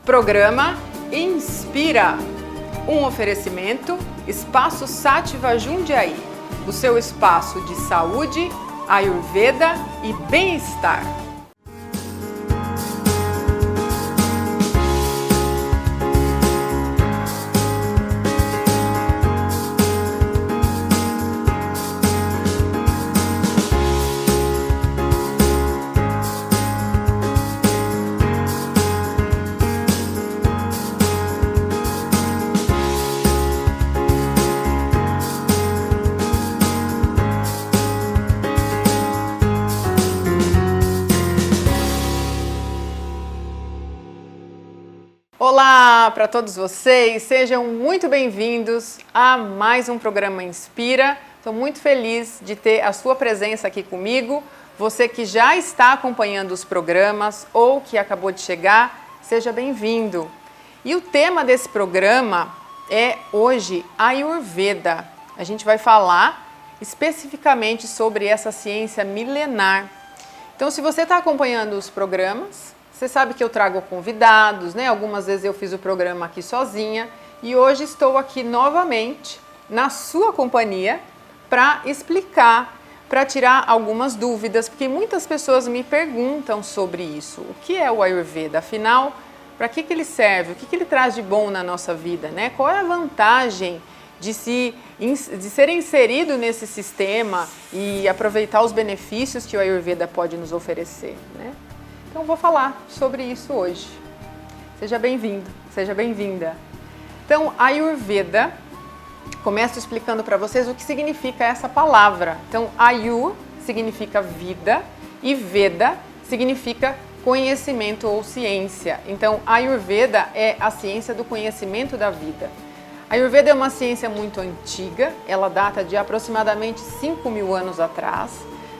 Programa Inspira, um oferecimento Espaço Sattva Jundiaí, o seu espaço de saúde, Ayurveda e bem-estar. Olá para todos vocês, sejam muito bem-vindos a mais um programa Inspira. Estou muito feliz de ter a sua presença aqui comigo. Você que já está acompanhando os programas ou que acabou de chegar, seja bem-vindo. E o tema desse programa é hoje Ayurveda. A gente vai falar especificamente sobre essa ciência milenar. Então, se você está acompanhando os programas, você sabe que eu trago convidados, né? Algumas vezes eu fiz o programa aqui sozinha e hoje estou aqui novamente na sua companhia para explicar, para tirar algumas dúvidas, porque muitas pessoas me perguntam sobre isso. O que é o Ayurveda? Afinal, para que ele serve? O que ele traz de bom na nossa vida, né? Qual é a vantagem de ser inserido nesse sistema e aproveitar os benefícios que o Ayurveda pode nos oferecer, né? Então vou falar sobre isso hoje. Seja bem-vindo, seja bem-vinda. Então, Ayurveda, começo explicando para vocês o que significa essa palavra. Então, Ayur significa vida e Veda significa conhecimento ou ciência. Então, Ayurveda é a ciência do conhecimento da vida. Ayurveda é uma ciência muito antiga, ela data de aproximadamente 5.000 anos atrás.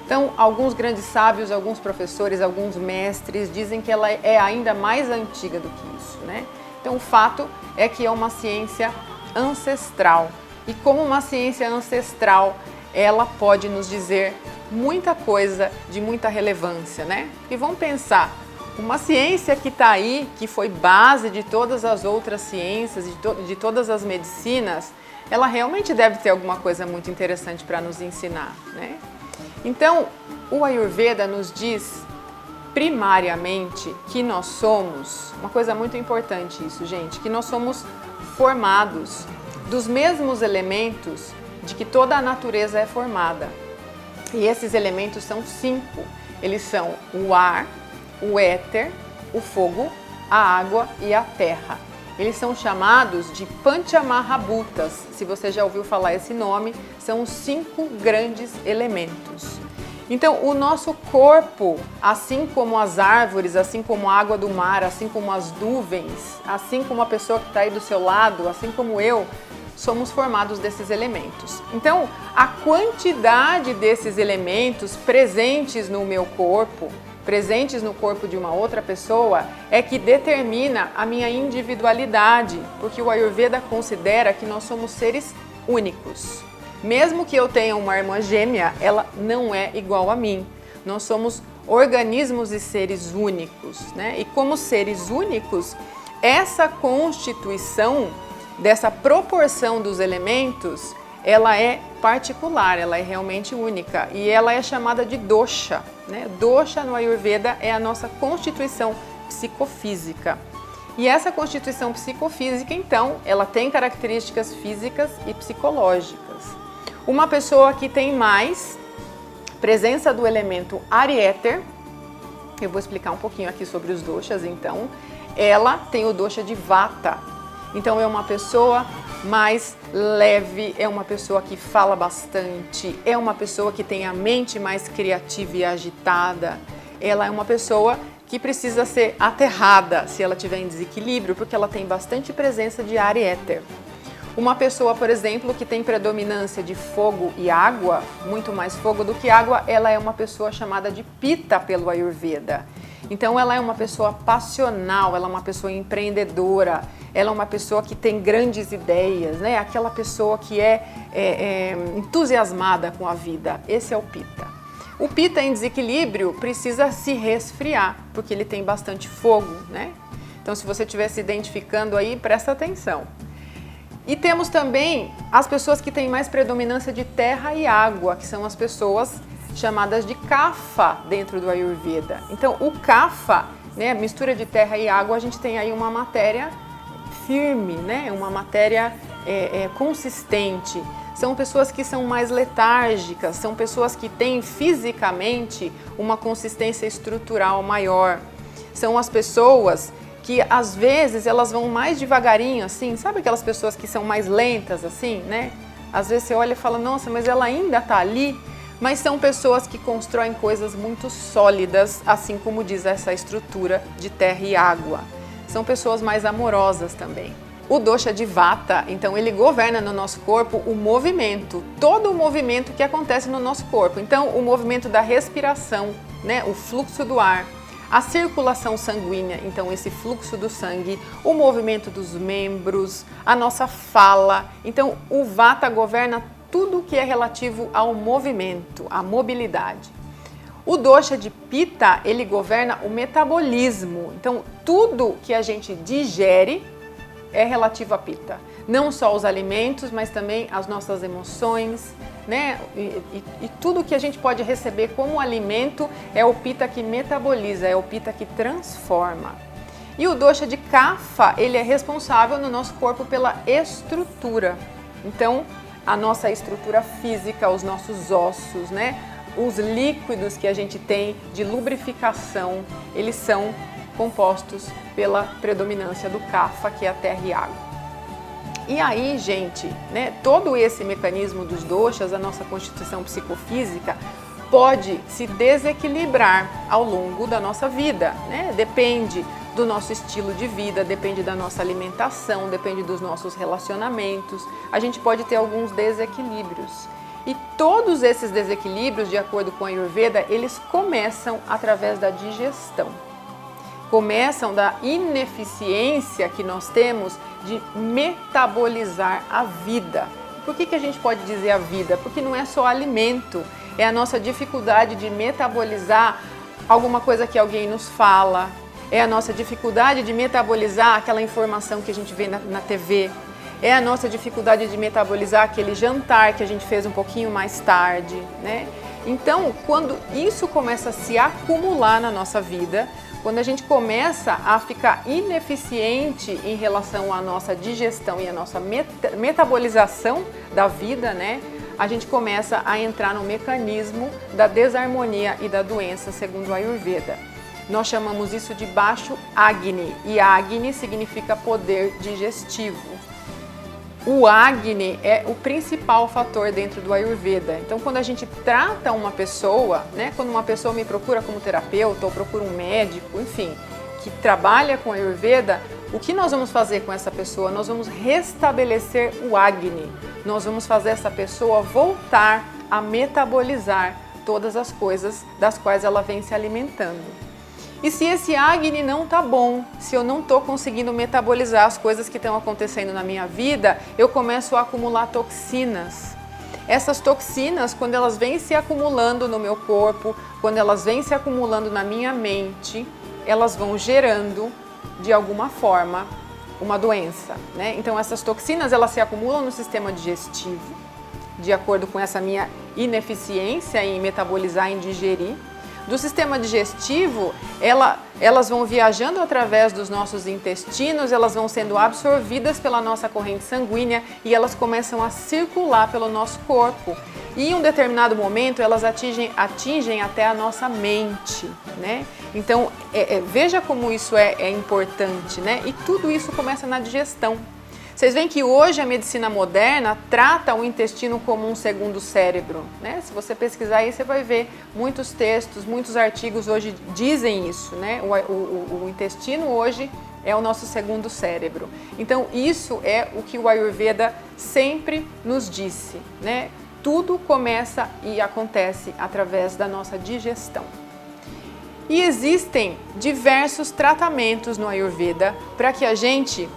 Então, alguns grandes sábios, alguns professores, alguns mestres dizem que ela é ainda mais antiga do que isso, né? Então, o fato é que é uma ciência ancestral. E como uma ciência ancestral, ela pode nos dizer muita coisa de muita relevância, né? E vamos pensar, uma ciência que está aí, que foi base de todas as outras ciências, de todas as medicinas, ela realmente deve ter alguma coisa muito interessante para nos ensinar, né? Então, o Ayurveda nos diz, primariamente, que nós somos, uma coisa muito importante isso, gente, que nós somos formados dos mesmos elementos de que toda a natureza é formada. E esses elementos são 5. Eles são o ar, o éter, o fogo, a água e a terra. Eles são chamados de Panchamahabhutas. Se você já ouviu falar esse nome, são os 5 grandes elementos. Então, o nosso corpo, assim como as árvores, assim como a água do mar, assim como as nuvens, assim como a pessoa que está aí do seu lado, assim como eu, somos formados desses elementos. Então, a quantidade desses elementos presentes no meu corpo, presentes no corpo de uma outra pessoa, é que determina a minha individualidade, porque o Ayurveda considera que nós somos seres únicos. Mesmo que eu tenha uma irmã gêmea, ela não é igual a mim. Nós somos organismos e seres únicos, né? E como seres únicos, essa constituição, dessa proporção dos elementos, ela é particular, ela é realmente única e ela é chamada de dosha, né? Dosha no Ayurveda é a nossa constituição psicofísica. E essa constituição psicofísica, então, ela tem características físicas e psicológicas. Uma pessoa que tem mais presença do elemento ar e éter, eu vou explicar um pouquinho aqui sobre os doshas, então, ela tem o dosha de Vata. Então, é uma pessoa mais leve, é uma pessoa que fala bastante, é uma pessoa que tem a mente mais criativa e agitada. Ela é uma pessoa que precisa ser aterrada se ela estiver em desequilíbrio, porque ela tem bastante presença de ar e éter. Uma pessoa, por exemplo, que tem predominância de fogo e água, muito mais fogo do que água, ela é uma pessoa chamada de Pitta pelo Ayurveda. Então ela é uma pessoa passional, ela é uma pessoa empreendedora, ela é uma pessoa que tem grandes ideias, né? Aquela pessoa que é entusiasmada com a vida. Esse é o Pitta. O Pitta em desequilíbrio precisa se resfriar, porque ele tem bastante fogo, né? Então, se você estiver se identificando aí, presta atenção. E temos também as pessoas que têm mais predominância de terra e água, que são as pessoas chamadas de Kapha dentro do Ayurveda. Então, o Kapha, né, mistura de terra e água, a gente tem aí uma matéria firme, né, uma matéria consistente. São pessoas que são mais letárgicas, são pessoas que têm fisicamente uma consistência estrutural maior. São as pessoas que às vezes elas vão mais devagarinho, assim, sabe aquelas pessoas que são mais lentas, assim, né? Às vezes você olha e fala, nossa, mas ela ainda tá ali. Mas são pessoas que constroem coisas muito sólidas, assim como diz essa estrutura de terra e água. São pessoas mais amorosas também. O dosha de Vata, então, ele governa no nosso corpo o movimento, todo o movimento que acontece no nosso corpo. Então, o movimento da respiração, né, o fluxo do ar, a circulação sanguínea, então esse fluxo do sangue, o movimento dos membros, a nossa fala. Então, o Vata governa tudo que é relativo ao movimento, à mobilidade. O dosha de Pitta, ele governa o metabolismo. Então, tudo que a gente digere é relativo a Pitta. Não só os alimentos, mas também as nossas emoções, né? E tudo que a gente pode receber como alimento é o Pitta que metaboliza, é o Pitta que transforma. E o dosha de Kapha, ele é responsável no nosso corpo pela estrutura. Então, a nossa estrutura física, os nossos ossos, né? Os líquidos que a gente tem de lubrificação, eles são compostos pela predominância do Kapha, que é a terra e água. E aí, gente, né, todo esse mecanismo dos doshas, a nossa constituição psicofísica, pode se desequilibrar ao longo da nossa vida, né? Depende do nosso estilo de vida, depende da nossa alimentação, depende dos nossos relacionamentos. A gente pode ter alguns desequilíbrios. E todos esses desequilíbrios, de acordo com a Ayurveda, eles começam através da digestão. Começam da ineficiência que nós temos de metabolizar a vida. Por que a gente pode dizer a vida? Porque não é só alimento, é a nossa dificuldade de metabolizar alguma coisa que alguém nos fala, é a nossa dificuldade de metabolizar aquela informação que a gente vê na TV, é a nossa dificuldade de metabolizar aquele jantar que a gente fez um pouquinho mais tarde, né? Então, quando isso começa a se acumular na nossa vida, quando a gente começa a ficar ineficiente em relação à nossa digestão e à nossa metabolização da vida, né? A gente começa a entrar no mecanismo da desarmonia e da doença, segundo a Ayurveda. Nós chamamos isso de baixo Agni, e Agni significa poder digestivo. O Agni é o principal fator dentro do Ayurveda. Então, quando a gente trata uma pessoa, né, quando uma pessoa me procura como terapeuta ou procura um médico, enfim, que trabalha com Ayurveda, o que nós vamos fazer com essa pessoa? Nós vamos restabelecer o Agni. Nós vamos fazer essa pessoa voltar a metabolizar todas as coisas das quais ela vem se alimentando. E se esse Agni não tá bom, se eu não tô conseguindo metabolizar as coisas que estão acontecendo na minha vida, eu começo a acumular toxinas. Essas toxinas, quando elas vêm se acumulando no meu corpo, quando elas vêm se acumulando na minha mente, elas vão gerando, de alguma forma, uma doença, né? Então essas toxinas, elas se acumulam no sistema digestivo, de acordo com essa minha ineficiência em metabolizar, em digerir. Do sistema digestivo, elas vão viajando através dos nossos intestinos, elas vão sendo absorvidas pela nossa corrente sanguínea e elas começam a circular pelo nosso corpo. E em um determinado momento, elas atingem até a nossa mente, né? Então, veja como isso é importante, né? E tudo isso começa na digestão. Vocês veem que hoje a medicina moderna trata o intestino como um segundo cérebro, né? Se você pesquisar aí, você vai ver muitos textos, muitos artigos hoje dizem isso, né? O intestino hoje é o nosso segundo cérebro. Então, isso é o que o Ayurveda sempre nos disse, né? Tudo começa e acontece através da nossa digestão. E existem diversos tratamentos no Ayurveda para que a gente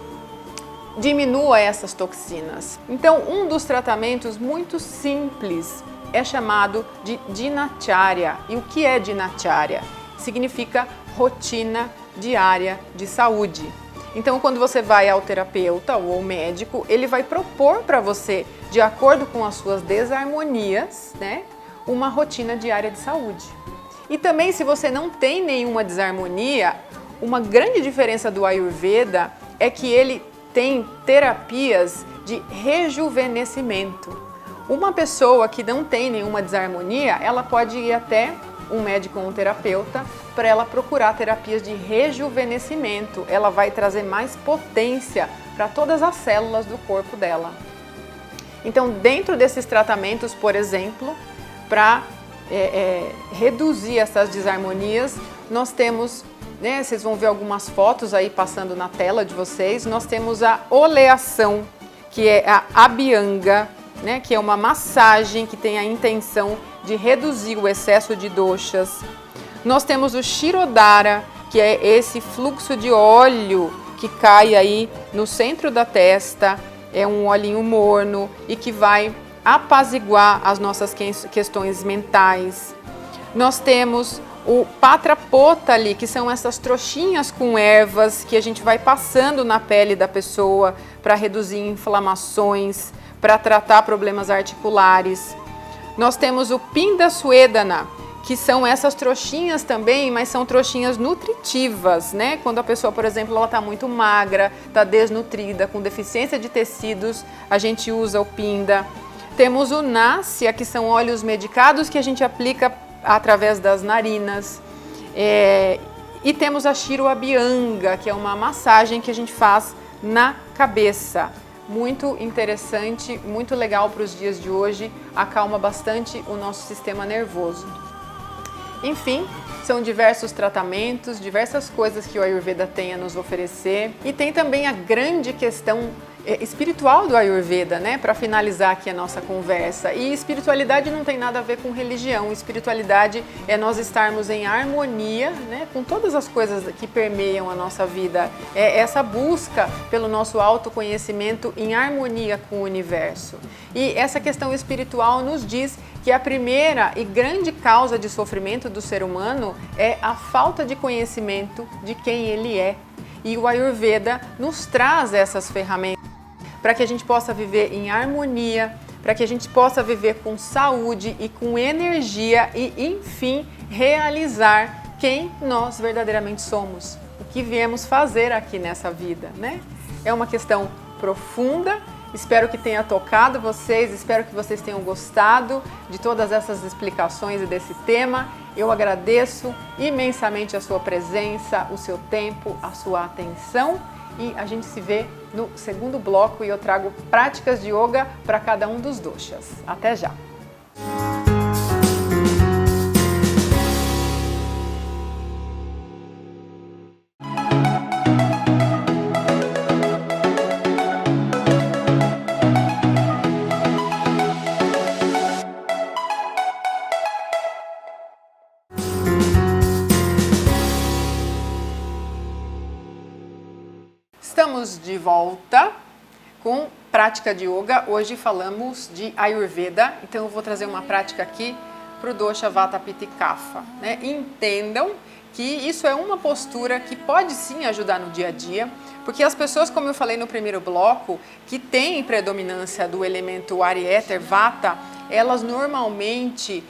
diminua essas toxinas. Então, um dos tratamentos muito simples é chamado de Dinacharya. E o que é Dinacharya? Significa rotina diária de saúde. Então, quando você vai ao terapeuta ou ao médico, ele vai propor para você, de acordo com as suas desarmonias, né, uma rotina diária de saúde. E também, se você não tem nenhuma desarmonia, uma grande diferença do Ayurveda é que ele tem terapias de rejuvenescimento. Uma pessoa que não tem nenhuma desarmonia, ela pode ir até um médico ou um terapeuta para ela procurar terapias de rejuvenescimento. Ela vai trazer mais potência para todas as células do corpo dela. Então, dentro desses tratamentos, por exemplo, para reduzir essas desarmonias, nós temos, né, vocês vão ver algumas fotos aí passando na tela de vocês, nós temos a oleação, que é a Abhyanga, né, que é uma massagem que tem a intenção de reduzir o excesso de doshas. Nós temos o Shirodhara, que é esse fluxo de óleo que cai aí no centro da testa, é um olhinho morno e que vai apaziguar as nossas questões mentais. Nós temos o Patra Potali, que são essas trouxinhas com ervas que a gente vai passando na pele da pessoa para reduzir inflamações, para tratar problemas articulares. Nós temos o Pinda Swedana, que são essas trouxinhas também, mas são trouxinhas nutritivas, né? Quando a pessoa, por exemplo, ela está muito magra, está desnutrida, com deficiência de tecidos, a gente usa o Pinda. Temos o Nasya, que são óleos medicados que a gente aplica através das narinas. E temos a Shiro Abhyanga, que é uma massagem que a gente faz na cabeça. Muito interessante, muito legal para os dias de hoje, acalma bastante o nosso sistema nervoso. Enfim, são diversos tratamentos, diversas coisas que o Ayurveda tem a nos oferecer. E tem também a grande questão espiritual do Ayurveda, né? Para finalizar aqui a nossa conversa. E espiritualidade não tem nada a ver com religião. Espiritualidade é nós estarmos em harmonia, né, com todas as coisas que permeiam a nossa vida. É essa busca pelo nosso autoconhecimento em harmonia com o universo. E essa questão espiritual nos diz que a primeira e grande causa de sofrimento do ser humano é a falta de conhecimento de quem ele é. E o Ayurveda nos traz essas ferramentas para que a gente possa viver em harmonia, para que a gente possa viver com saúde e com energia e, enfim, realizar quem nós verdadeiramente somos, o que viemos fazer aqui nessa vida, né? É uma questão profunda. Espero que tenha tocado vocês, espero que vocês tenham gostado de todas essas explicações e desse tema. Eu agradeço imensamente a sua presença, o seu tempo, a sua atenção e a gente se vê no segundo bloco e eu trago práticas de yoga para cada um dos doshas. Até já! Estamos de volta com prática de yoga. Hoje falamos de Ayurveda, então eu vou trazer uma prática aqui para o dosha Vata Pitta e Kapha, né? Entendam que isso é uma postura que pode sim ajudar no dia a dia, porque as pessoas, como eu falei no primeiro bloco, que têm predominância do elemento ar e éter, Vata, elas normalmente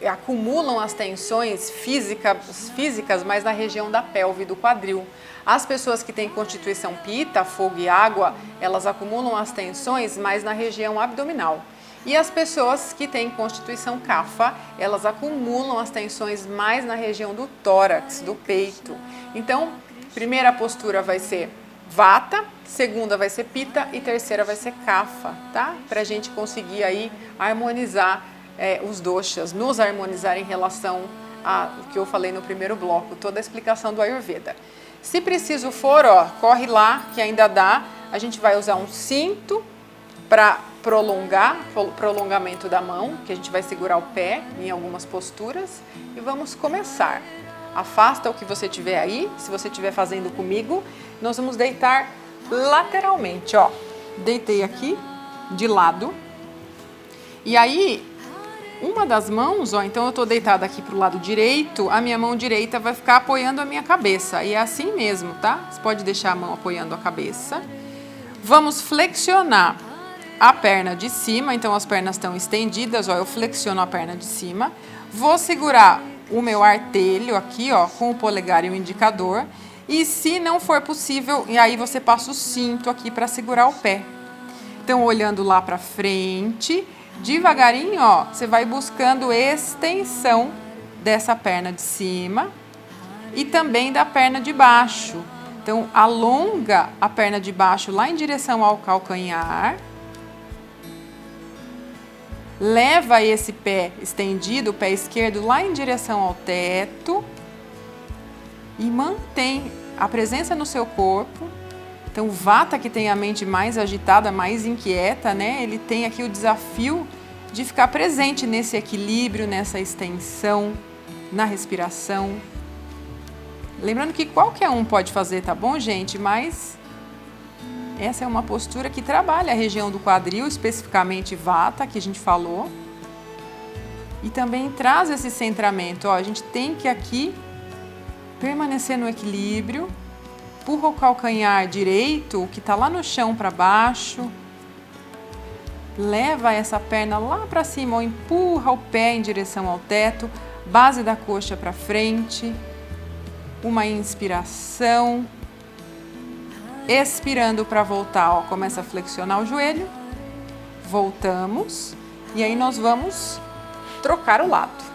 acumulam as tensões físicas, mas na região da pelve, do quadril. As pessoas que têm constituição Pitta, fogo e água, elas acumulam as tensões mais na região abdominal. E as pessoas que têm constituição Kapha, elas acumulam as tensões mais na região do tórax, do peito. Então, primeira postura vai ser Vata, segunda vai ser Pitta e terceira vai ser Kapha, tá? Para a gente conseguir aí harmonizar os doshas, nos harmonizar em relação ao que eu falei no primeiro bloco, toda a explicação do Ayurveda. Se preciso for, ó, corre lá que ainda dá. A gente vai usar um cinto para prolongamento da mão, que a gente vai segurar o pé em algumas posturas e vamos começar. Afasta o que você tiver aí, se você estiver fazendo comigo, nós vamos deitar lateralmente, ó. Deitei aqui de lado e aí uma das mãos, ó, então eu tô deitada aqui pro lado direito, a minha mão direita vai ficar apoiando a minha cabeça. E é assim mesmo, tá? Você pode deixar a mão apoiando a cabeça. Vamos flexionar a perna de cima, então as pernas estão estendidas, ó, eu flexiono a perna de cima. Vou segurar o meu artelho aqui, ó, com o polegar e o indicador. E se não for possível, e aí você passa o cinto aqui para segurar o pé. Então, olhando lá para frente, devagarinho, ó, você vai buscando extensão dessa perna de cima e também da perna de baixo. Então, alonga a perna de baixo lá em direção ao calcanhar. Leva esse pé estendido, o pé esquerdo, lá em direção ao teto. E mantém a presença no seu corpo. Então, o Vata, que tem a mente mais agitada, mais inquieta, né? Ele tem aqui o desafio de ficar presente nesse equilíbrio, nessa extensão, na respiração. Lembrando que qualquer um pode fazer, tá bom, gente? Mas essa é uma postura que trabalha a região do quadril, especificamente Vata, que a gente falou. E também traz esse centramento, ó. A gente tem que aqui permanecer no equilíbrio, empurra o calcanhar direito, que está lá no chão para baixo, leva essa perna lá para cima, ou empurra o pé em direção ao teto, base da coxa para frente, uma inspiração, expirando para voltar, ó, começa a flexionar o joelho, voltamos, e aí nós vamos trocar o lado.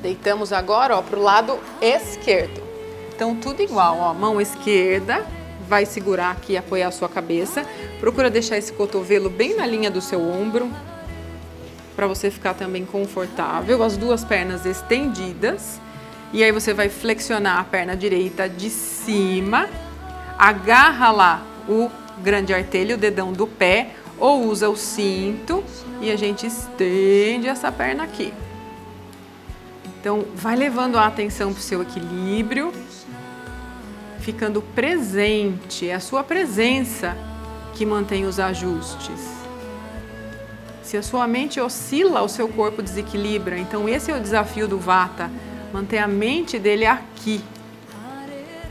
Deitamos agora para o lado esquerdo. Então, tudo igual, ó, mão esquerda, vai segurar aqui, apoiar a sua cabeça. Procura deixar esse cotovelo bem na linha do seu ombro, para você ficar também confortável. As duas pernas estendidas. E aí você vai flexionar a perna direita de cima. Agarra lá o grande artelho, o dedão do pé, ou usa o cinto. E a gente estende essa perna aqui. Então, vai levando a atenção para o seu equilíbrio, ficando presente. É a sua presença que mantém os ajustes. Se a sua mente oscila, o seu corpo desequilibra. Então, esse é o desafio do Vata, manter a mente dele aqui.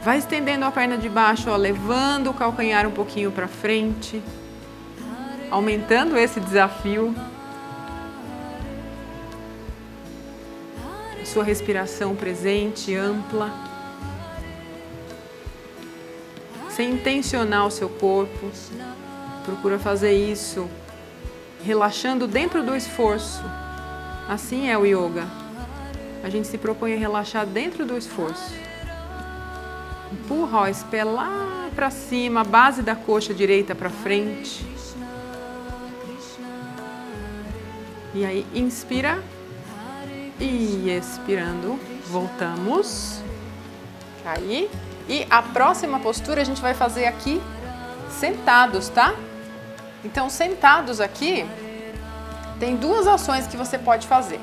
Vai estendendo a perna de baixo, ó, levando o calcanhar um pouquinho para frente, aumentando esse desafio. Sua respiração presente, ampla, sem intencionar o seu corpo. Procura fazer isso relaxando dentro do esforço. Assim é o yoga. A gente se propõe a relaxar dentro do esforço. Empurra, ó, esse pé lá para cima, a base da coxa direita para frente. E aí, inspira. E expirando, voltamos. Aí. E a próxima postura a gente vai fazer aqui sentados, tá? Então, sentados aqui, tem duas ações que você pode fazer.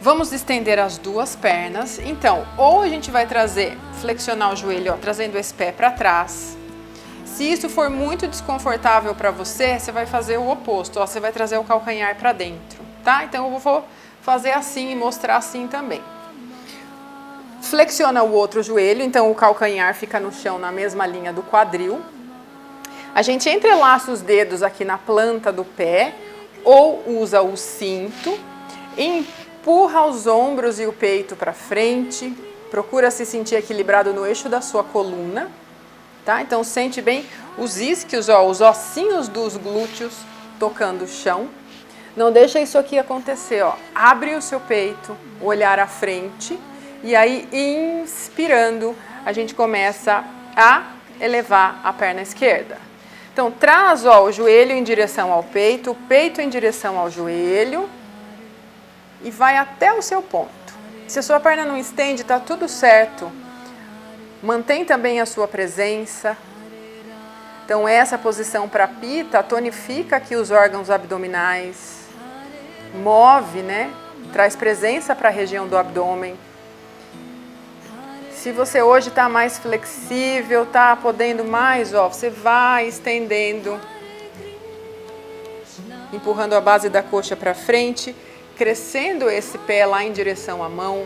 Vamos estender as duas pernas. Então, ou a gente vai flexionar o joelho, ó, trazendo esse pé para trás. Se isso for muito desconfortável para você, você vai fazer o oposto, ó, você vai trazer o calcanhar para dentro, tá? Então, eu vou fazer assim e mostrar assim também. Flexiona o outro joelho, então o calcanhar fica no chão na mesma linha do quadril. A gente entrelaça os dedos aqui na planta do pé ou usa o cinto. Empurra os ombros e o peito para frente. Procura se sentir equilibrado no eixo da sua coluna. Tá? Então sente bem os isquios, ó, os ossinhos dos glúteos tocando o chão. Não deixa isso aqui acontecer, ó. Abre o seu peito, olhar à frente, e aí, inspirando, a gente começa a elevar a perna esquerda. Então, traz, ó, o joelho em direção ao peito, o peito em direção ao joelho, e vai até o seu ponto. Se a sua perna não estende, tá tudo certo. Mantém também a sua presença. Então, essa posição para Pitta tonifica aqui os órgãos abdominais. Move, né? Traz presença para a região do abdômen. Se você hoje está mais flexível, está podendo mais, ó, você vai estendendo empurrando a base da coxa para frente, crescendo esse pé lá em direção à mão,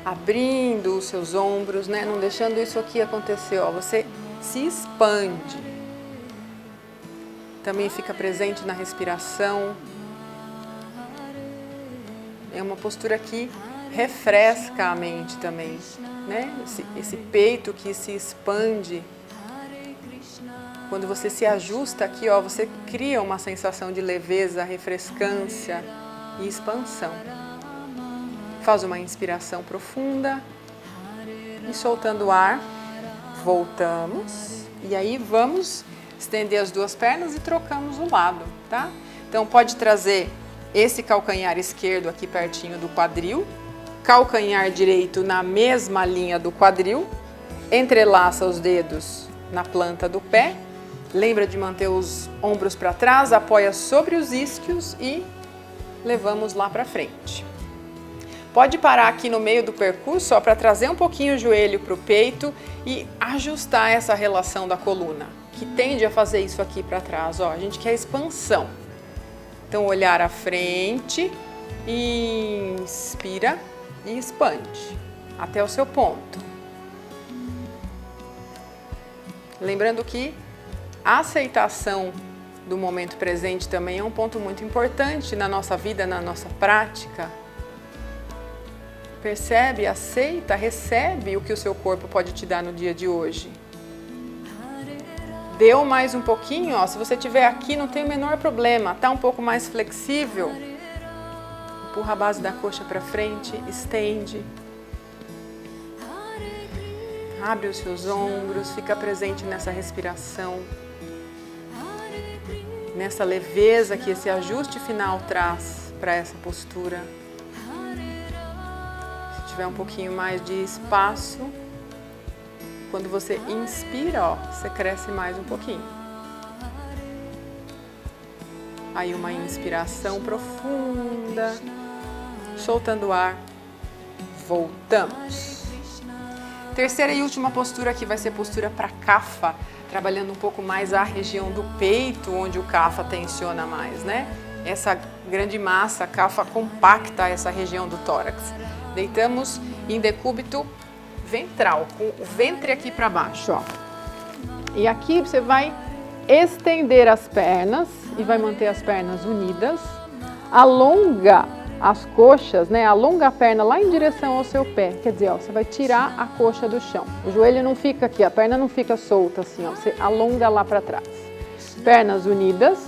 abrindo os seus ombros, né? Não deixando isso aqui acontecer, ó. Você se expande. Também fica presente na respiração. É uma postura que refresca a mente também, né? Esse peito que se expande. Quando você se ajusta aqui, ó, você cria uma sensação de leveza, refrescância e expansão. Faz uma inspiração profunda e soltando o ar, voltamos. E aí vamos estender as duas pernas e trocamos o lado, tá? Então pode trazer esse calcanhar esquerdo aqui pertinho do quadril, calcanhar direito na mesma linha do quadril, entrelaça os dedos na planta do pé, lembra de manter os ombros para trás, apoia sobre os isquios e levamos lá para frente. Pode parar aqui no meio do percurso para trazer um pouquinho o joelho para o peito e ajustar essa relação da coluna, que tende a fazer isso aqui para trás. Ó, a gente quer expansão. Então, olhar à frente, inspira e expande até o seu ponto. Lembrando que a aceitação do momento presente também é um ponto muito importante na nossa vida, na nossa prática. Percebe, aceita, recebe o que o seu corpo pode te dar no dia de hoje. Deu mais um pouquinho, ó, se você estiver aqui não tem o menor problema, tá um pouco mais flexível. Empurra a base da coxa para frente, estende. Abre os seus ombros, fica presente nessa respiração. Nessa leveza que esse ajuste final traz para essa postura. Se tiver um pouquinho mais de espaço, quando você inspira, ó, você cresce mais um pouquinho. Aí uma inspiração profunda, soltando o ar, voltamos. Terceira e última postura aqui vai ser postura para Kapha, trabalhando um pouco mais a região do peito, onde o Kapha tensiona mais, né? Essa grande massa, Kapha, compacta essa região do tórax. Deitamos em decúbito ventral, com o ventre aqui para baixo, ó. E aqui você vai estender as pernas e vai manter as pernas unidas. Alonga as coxas, né? Alonga a perna lá em direção ao seu pé. Quer dizer, ó, você vai tirar a coxa do chão. O joelho não fica aqui, a perna não fica solta assim, ó. Você alonga lá para trás. Pernas unidas.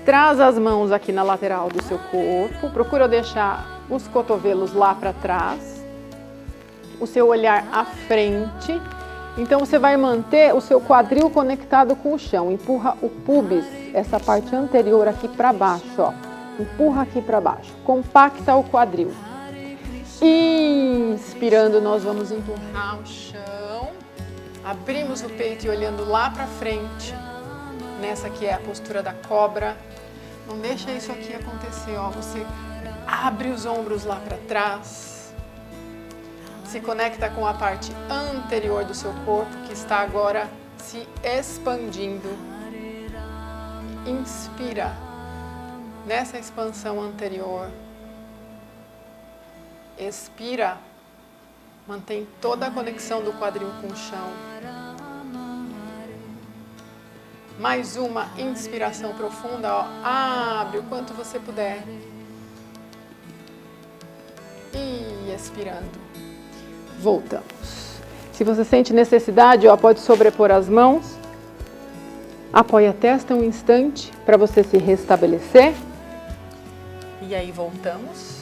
Traz as mãos aqui na lateral do seu corpo. Procura deixar os cotovelos lá para trás. O seu olhar à frente. Então você vai manter o seu quadril conectado com o chão. Empurra o pubis, essa parte anterior aqui para baixo, ó. Empurra aqui para baixo. Compacta o quadril. Inspirando, nós vamos empurrar o chão. Abrimos o peito e olhando lá para frente. Nessa aqui é a postura da cobra. Não deixa isso aqui acontecer, ó. Você abre os ombros lá para trás. Se conecta com a parte anterior do seu corpo, que está agora se expandindo. Inspira nessa expansão anterior. Expira, mantém toda a conexão do quadril com o chão. Mais uma inspiração profunda, ó. Abre o quanto você puder. E expirando. Voltamos. Se você sente necessidade, ó, pode sobrepor as mãos. Apoie a testa um instante para você se restabelecer. E aí voltamos.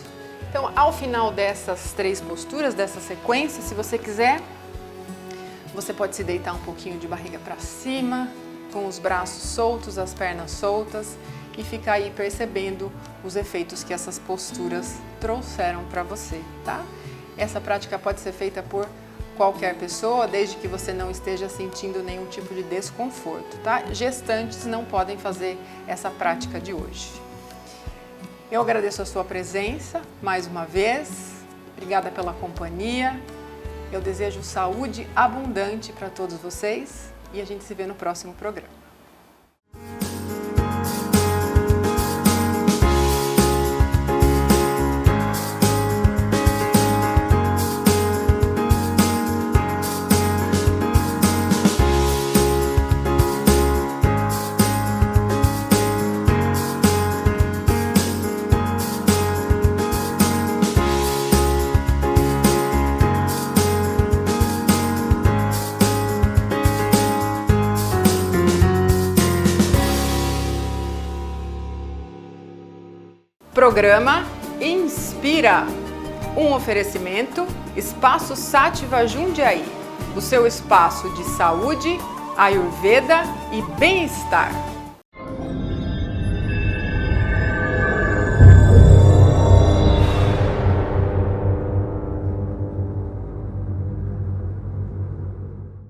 Então, ao final dessas 3 posturas, dessa sequência, se você quiser, você pode se deitar um pouquinho de barriga para cima, com os braços soltos, as pernas soltas, e ficar aí percebendo os efeitos que essas posturas trouxeram para você, tá? Essa prática pode ser feita por qualquer pessoa, desde que você não esteja sentindo nenhum tipo de desconforto, tá? Gestantes não podem fazer essa prática de hoje. Eu agradeço a sua presença mais uma vez, obrigada pela companhia, eu desejo saúde abundante para todos vocês e a gente se vê no próximo programa. Programa Inspira, um oferecimento Espaço Sativa Jundiaí, o seu espaço de saúde, Ayurveda e bem-estar.